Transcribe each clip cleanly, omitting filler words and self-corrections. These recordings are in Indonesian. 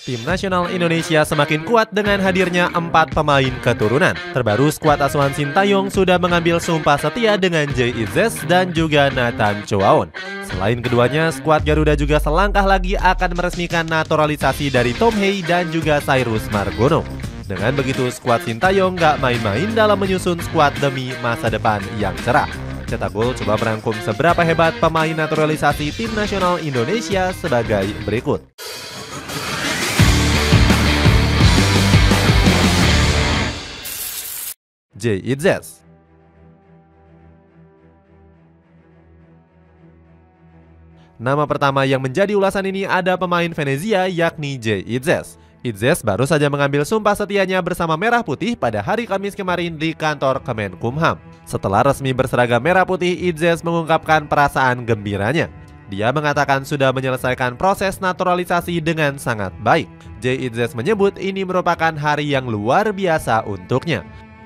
Tim nasional Indonesia semakin kuat dengan hadirnya 4 pemain keturunan. Terbaru skuad asuhan Sintayong sudah mengambil sumpah setia dengan Jay Itzes dan juga Nathan Choaon. Selain keduanya, skuad Garuda juga selangkah lagi akan meresmikan naturalisasi dari Tom Hey dan juga Cyrus Margono. Dengan begitu, skuad Sintayong gak main-main dalam menyusun skuad demi masa depan yang cerah. Cetak Gol coba merangkum seberapa hebat pemain naturalisasi tim nasional Indonesia sebagai berikut. Jay Itzes. Nama pertama yang menjadi ulasan ini ada pemain Venezia yakni Jay Itzes. Itzes baru saja mengambil sumpah setianya bersama Merah Putih pada hari Kamis kemarin di kantor Kemenkumham. Setelah resmi berseragam Merah Putih, Itzes mengungkapkan perasaan gembiranya. Dia mengatakan sudah menyelesaikan proses naturalisasi dengan sangat baik. Jay Itzes menyebut ini merupakan hari yang luar biasa untuknya.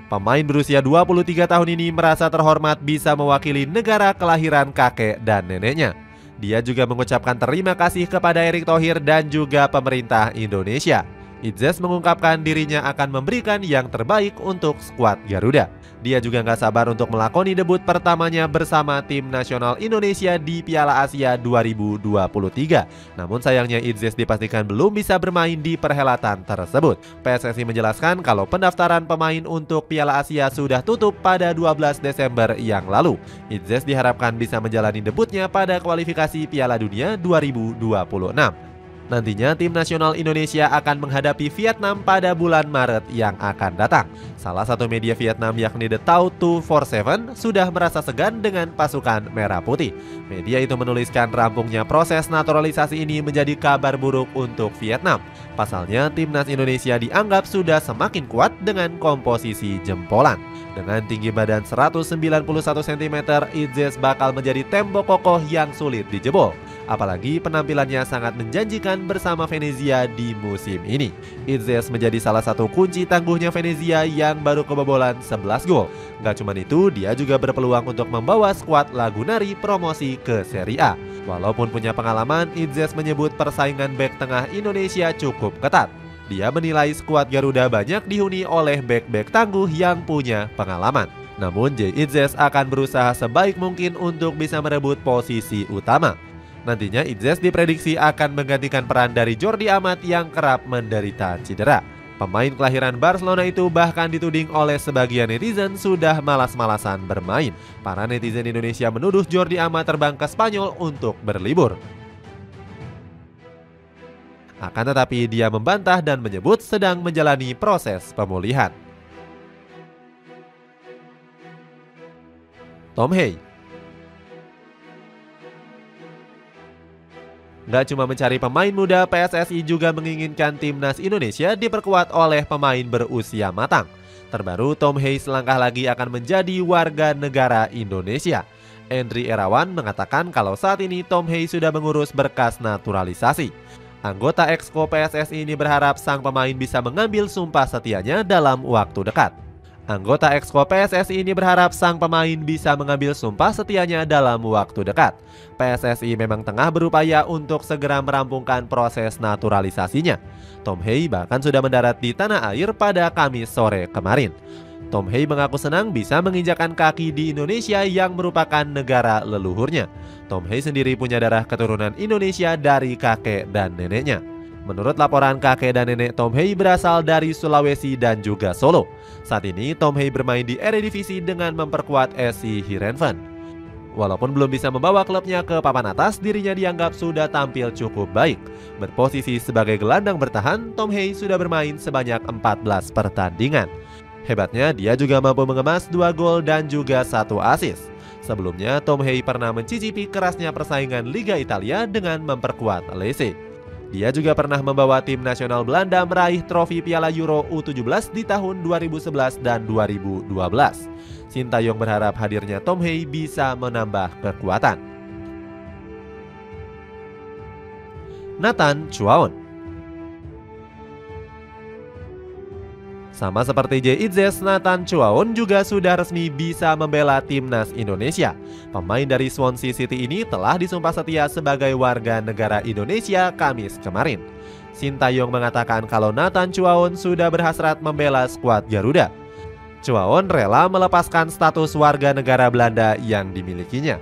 Pemain berusia 23 tahun ini merasa terhormat bisa mewakili negara kelahiran kakek dan neneknya. Dia juga mengucapkan terima kasih kepada Erick Thohir dan juga pemerintah Indonesia. Itzes mengungkapkan dirinya akan memberikan yang terbaik untuk skuad Garuda. Dia juga nggak sabar untuk melakoni debut pertamanya bersama tim nasional Indonesia di Piala Asia 2023. Namun sayangnya Itzes dipastikan belum bisa bermain di perhelatan tersebut. PSSI menjelaskan kalau pendaftaran pemain untuk Piala Asia sudah tutup pada 12 Desember yang lalu. Itzes diharapkan bisa menjalani debutnya pada kualifikasi Piala Dunia 2026. Nantinya tim nasional Indonesia akan menghadapi Vietnam pada bulan Maret yang akan datang. Salah satu media Vietnam yakni The Tau 247 sudah merasa segan dengan pasukan Merah Putih. Media itu menuliskan rampungnya proses naturalisasi ini menjadi kabar buruk untuk Vietnam. Pasalnya timnas Indonesia dianggap sudah semakin kuat dengan komposisi jempolan. Dengan tinggi badan 191 cm, Itzes bakal menjadi tembok kokoh yang sulit dijebol. Apalagi penampilannya sangat menjanjikan bersama Venezia di musim ini. Itzes menjadi salah satu kunci tangguhnya Venezia yang baru kebobolan 11 gol. Gak cuma itu, dia juga berpeluang untuk membawa skuad Lagunari promosi ke Serie A. Walaupun punya pengalaman, Itzes menyebut persaingan bek tengah Indonesia cukup ketat. Dia menilai skuad Garuda banyak dihuni oleh bek-bek tangguh yang punya pengalaman. Namun Jay Itzes akan berusaha sebaik mungkin untuk bisa merebut posisi utama. Nantinya Itzes diprediksi akan menggantikan peran dari Jordi Amat yang kerap menderita cedera. Pemain kelahiran Barcelona itu bahkan dituding oleh sebagian netizen sudah malas-malasan bermain. Para netizen Indonesia menuduh Jordi Amat terbang ke Spanyol untuk berlibur. Akan tetapi dia membantah dan menyebut sedang menjalani proses pemulihan. Tom Hey. Gak cuma mencari pemain muda, PSSI juga menginginkan timnas Indonesia diperkuat oleh pemain berusia matang. Terbaru, Tom Hey selangkah lagi akan menjadi warga negara Indonesia. Endri Erawan mengatakan kalau saat ini Tom Hey sudah mengurus berkas naturalisasi. Anggota Exco PSSI ini berharap sang pemain bisa mengambil sumpah setianya dalam waktu dekat. Anggota Exco PSSI ini berharap sang pemain bisa mengambil sumpah setianya dalam waktu dekat. PSSI memang tengah berupaya untuk segera merampungkan proses naturalisasinya. Tom Hey bahkan sudah mendarat di tanah air pada Kamis sore kemarin. Tom Hey mengaku senang bisa menginjakan kaki di Indonesia yang merupakan negara leluhurnya. Tom Hey sendiri punya darah keturunan Indonesia dari kakek dan neneknya. Menurut laporan, kakek dan nenek Tom Hey berasal dari Sulawesi dan juga Solo. Saat ini Tom Hey bermain di Eredivisie dengan memperkuat SC Heerenveen. Walaupun belum bisa membawa klubnya ke papan atas, dirinya dianggap sudah tampil cukup baik. Berposisi sebagai gelandang bertahan, Tom Hey sudah bermain sebanyak 14 pertandingan. Hebatnya, dia juga mampu mengemas 2 gol dan juga 1 assist. Sebelumnya, Tom Hey pernah mencicipi kerasnya persaingan Liga Italia dengan memperkuat Lecce. Dia juga pernah membawa tim nasional Belanda meraih trofi Piala Euro U17 di tahun 2011 dan 2012. Sintayong berharap hadirnya Tom Hey bisa menambah kekuatan. Nathan Choaon. Sama seperti Jay Itzes, Nathan Choaon juga sudah resmi bisa membela timnas Indonesia. Pemain dari Swansea City ini telah disumpah setia sebagai warga negara Indonesia Kamis kemarin. Sintayong mengatakan kalau Nathan Chuaon sudah berhasrat membela skuad Garuda. Chuaon rela melepaskan status warga negara Belanda yang dimilikinya.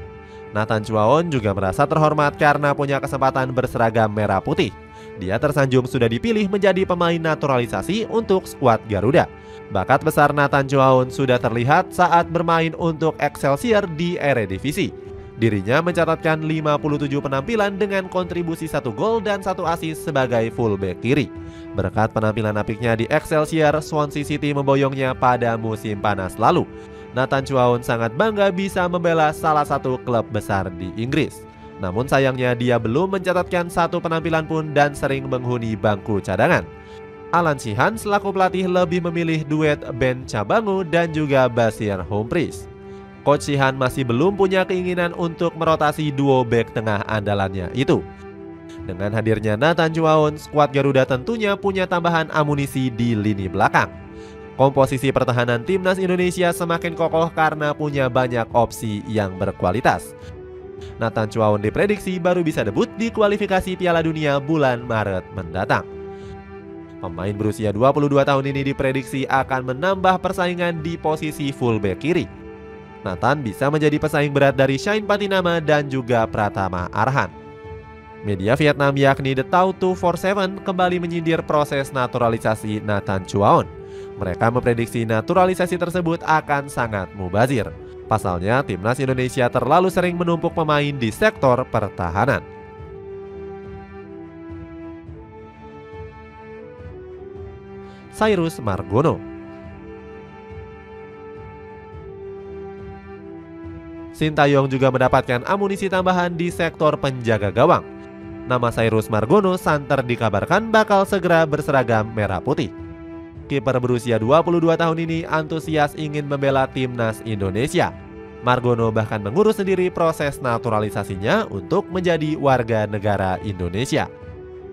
Nathan Chuaon juga merasa terhormat karena punya kesempatan berseragam merah putih. Dia tersanjung sudah dipilih menjadi pemain naturalisasi untuk skuad Garuda. Bakat besar Nathan Chuaon sudah terlihat saat bermain untuk Excelsior di Eredivisie. Dirinya mencatatkan 57 penampilan dengan kontribusi 1 gol dan 1 assist sebagai fullback kiri. Berkat penampilan apiknya di Excelsior, Swansea City memboyongnya pada musim panas lalu. Nathan Chuaon sangat bangga bisa membela salah satu klub besar di Inggris. Namun sayangnya dia belum mencatatkan 1 penampilan pun dan sering menghuni bangku cadangan. Alan Sheehan selaku pelatih lebih memilih duet Ben Cabangu dan juga Basir Humphries. Coach Sheehan masih belum punya keinginan untuk merotasi duo bek tengah andalannya itu. Dengan hadirnya Nathan Chuaon, skuad Garuda tentunya punya tambahan amunisi di lini belakang. Komposisi pertahanan timnas Indonesia semakin kokoh karena punya banyak opsi yang berkualitas. Nathan Chuaon diprediksi baru bisa debut di kualifikasi Piala Dunia bulan Maret mendatang. Pemain berusia 22 tahun ini diprediksi akan menambah persaingan di posisi fullback kiri. Nathan bisa menjadi pesaing berat dari Shine Patinama dan juga Pratama Arhan. Media Vietnam yakni The Tau 247 kembali menyindir proses naturalisasi Nathan Chuaon. Mereka memprediksi naturalisasi tersebut akan sangat mubazir. Pasalnya, timnas Indonesia terlalu sering menumpuk pemain di sektor pertahanan. Cyrus Margono. Sintayong juga mendapatkan amunisi tambahan di sektor penjaga gawang. Nama Cyrus Margono santer dikabarkan bakal segera berseragam merah putih. Kiper berusia 22 tahun ini antusias ingin membela timnas Indonesia. Margono bahkan mengurus sendiri proses naturalisasinya untuk menjadi warga negara Indonesia.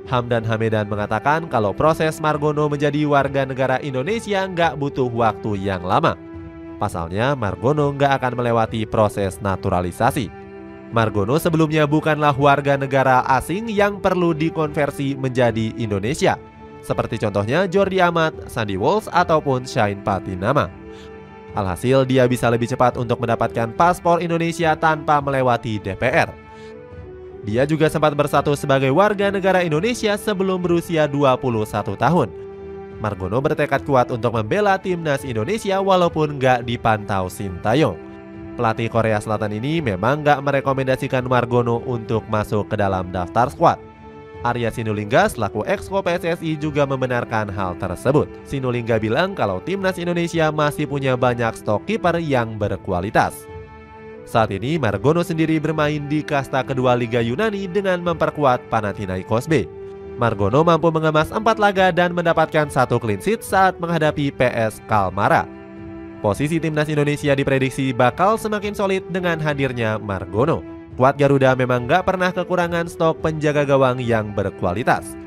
Hamdan Hamedan mengatakan kalau proses Margono menjadi warga negara Indonesia nggak butuh waktu yang lama. Pasalnya Margono nggak akan melewati proses naturalisasi. Margono sebelumnya bukanlah warga negara asing yang perlu dikonversi menjadi Indonesia, seperti contohnya Jordi Amat, Sandy Walsh, ataupun Shine Patinama. Alhasil dia bisa lebih cepat untuk mendapatkan paspor Indonesia tanpa melewati DPR. Dia juga sempat bersatu sebagai warga negara Indonesia sebelum berusia 21 tahun. Margono bertekad kuat untuk membela timnas Indonesia walaupun nggak dipantau Sintayong. Pelatih Korea Selatan ini memang nggak merekomendasikan Margono untuk masuk ke dalam daftar skuad. Arya Sinulinga selaku ex-ko PSSI juga membenarkan hal tersebut. Sinulinga bilang kalau timnas Indonesia masih punya banyak stok kiper yang berkualitas. Saat ini Margono sendiri bermain di kasta kedua Liga Yunani dengan memperkuat Panathinaikos B. Margono mampu mengemas 4 laga dan mendapatkan 1 clean sheet saat menghadapi PS Kalmara. Posisi timnas Indonesia diprediksi bakal semakin solid dengan hadirnya Margono. Skuad Garuda memang gak pernah kekurangan stok penjaga gawang yang berkualitas.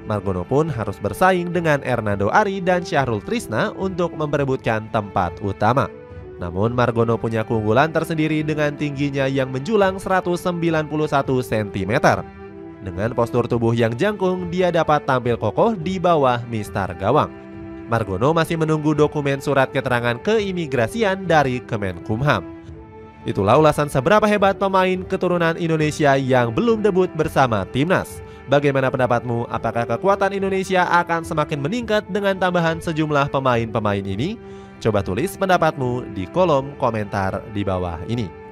Margono pun harus bersaing dengan Hernando Ari dan Syahrul Trisna untuk memperebutkan tempat utama. Namun Margono punya keunggulan tersendiri dengan tingginya yang menjulang 191 cm. Dengan postur tubuh yang jangkung, dia dapat tampil kokoh di bawah mistar gawang. Margono masih menunggu dokumen surat keterangan keimigrasian dari Kemenkumham. Itulah ulasan seberapa hebat pemain keturunan Indonesia yang belum debut bersama timnas. Bagaimana pendapatmu? Apakah kekuatan Indonesia akan semakin meningkat dengan tambahan sejumlah pemain-pemain ini? Coba tulis pendapatmu di kolom komentar di bawah ini.